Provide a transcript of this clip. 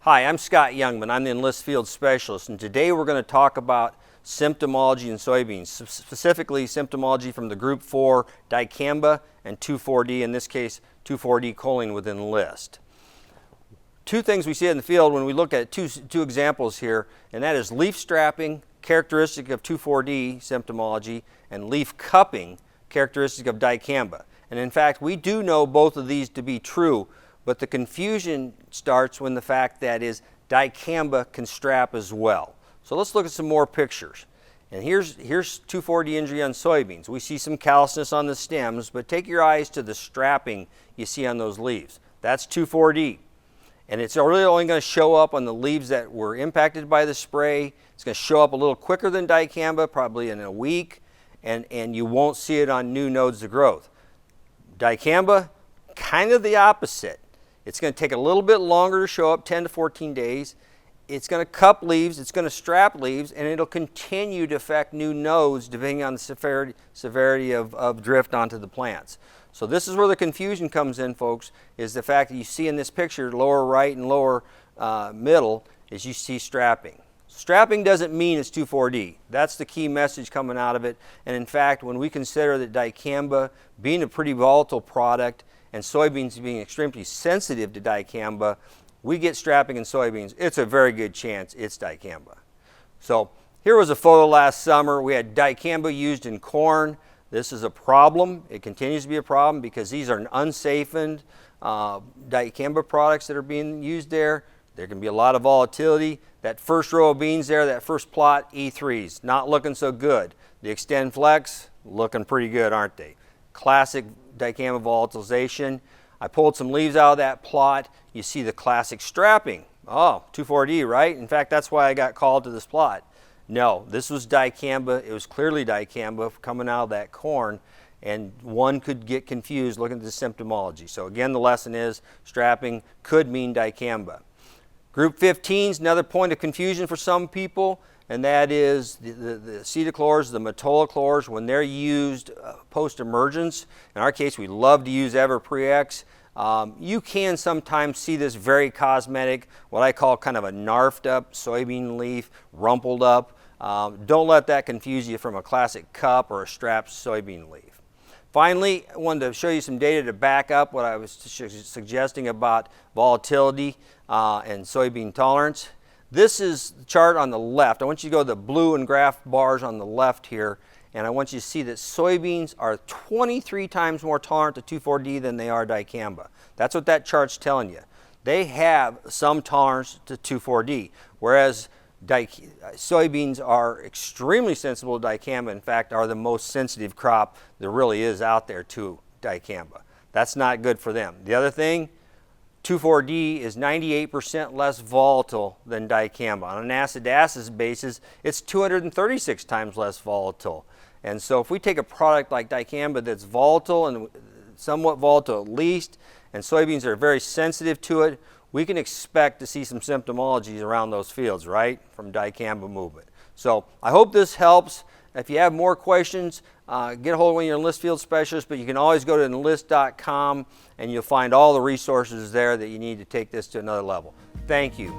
Hi, I'm Scott Youngman. I'm the Enlist Field Specialist, and today we're going to talk about symptomology in soybeans, specifically symptomology from the Group 4 dicamba and 2,4-D, in this case 2,4-D choline with Enlist. Two things we see in the field when we look at two examples here, and that is leaf strapping, characteristic of 2,4-D symptomology, and leaf cupping, characteristic of dicamba. And in fact, we do know both of these to be true, but the confusion starts when the fact that is dicamba can strap as well. So let's look at some more pictures. And here's 2,4-D injury on soybeans. We see some callousness on the stems, but take your eyes to the strapping you see on those leaves. That's 2,4-D. And it's really only going to show up on the leaves that were impacted by the spray. It's going to show up a little quicker than dicamba, probably in a week, and you won't see it on new nodes of growth. Dicamba, kind of the opposite. It's going to take a little bit longer to show up, 10 to 14 days. It's going to cup leaves, it's going to strap leaves, and it'll continue to affect new nodes depending on the severity of drift onto the plants. So this is where the confusion comes in, folks, is the fact that you see in this picture, lower right and lower middle, is you see strapping. Strapping doesn't mean it's 2,4-D. That's the key message coming out of it. And in fact, when we consider that dicamba being a pretty volatile product and soybeans being extremely sensitive to dicamba, we get strapping in soybeans. It's a very good chance it's dicamba. So here was a photo last summer. We had dicamba used in corn. This is a problem. It continues to be a problem because these are unsafened dicamba products that are being used there. There can be a lot of volatility. That first row of beans there, that first plot, E3s, not looking so good. The Extend Flex, looking pretty good, aren't they? Classic dicamba volatilization. I pulled some leaves out of that plot. You see the classic strapping. Oh, 2,4-D, right? In fact, that's why I got called to this plot. No, this was dicamba. It was clearly dicamba coming out of that corn, and one could get confused looking at the symptomology. So again, the lesson is strapping could mean dicamba. Group 15 is another point of confusion for some people, and that is the acetochlors, the metolachlors, when they're used post-emergence. In our case, we love to use Ever-Pre-X. You can sometimes see this very cosmetic, what I call kind of a narfed up soybean leaf, rumpled up. Don't let that confuse you from a classic cup or a strapped soybean leaf. Finally, I wanted to show you some data to back up what I was suggesting about volatility and soybean tolerance. This is the chart on the left. I want you to go to the blue and graph bars on the left here, and I want you to see that soybeans are 23 times more tolerant to 2,4-D than they are dicamba. That's what that chart's telling you. They have some tolerance to 2,4-D, whereas soybeans are extremely sensible to dicamba. In fact, are the most sensitive crop there really is out there to dicamba. That's not good for them. The other thing, 2,4-D is 98% less volatile than dicamba. On an acid-to-acid basis, it's 236 times less volatile. And so if we take a product like dicamba that's volatile and somewhat volatile at least, and soybeans are very sensitive to it, we can expect to see some symptomologies around those fields, right, from dicamba movement. So I hope this helps. If you have more questions, get a hold of one of your Enlist Field Specialists, but you can always go to enlist.com and you'll find all the resources there that you need to take this to another level. Thank you.